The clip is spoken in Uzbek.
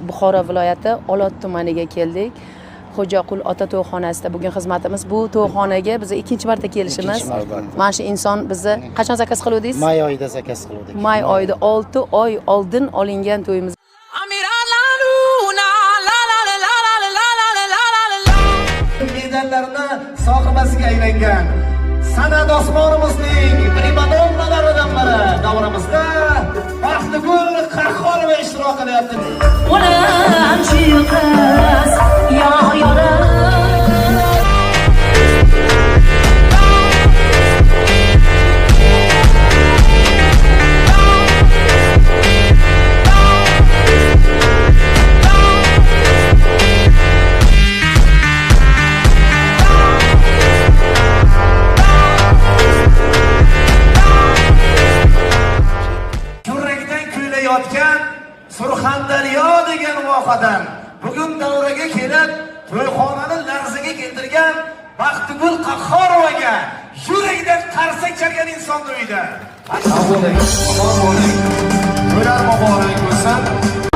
Buxoro viloyati Olot tumaniga keldik. Xo'jaqul ota to'yxonasida bugun xizmatimiz. Bu to'yxonaga biz ikkinchi marta kelishimiz. Mana shu inson bizni qachon zakaz qiluvdingiz? May oyida zakaz qildik. May oyida 6 oy oldin olingan to'yimiz. Medallarni sohibasiga aylangan san'at osmonimizning primadonnalaridan biri davramizda Baxtigul Qahhorova ishtirok qilyapti. O'lim shu qiz yo'q Surxondaryo degan voqadan bugun davraga kelib to'yxonani larzaga keltirgan Baxtigul Qahhorovaga yuragidan qarsak chalgan inson uyda. Assalomu alaykum. To'ylar muborak bo'lsin.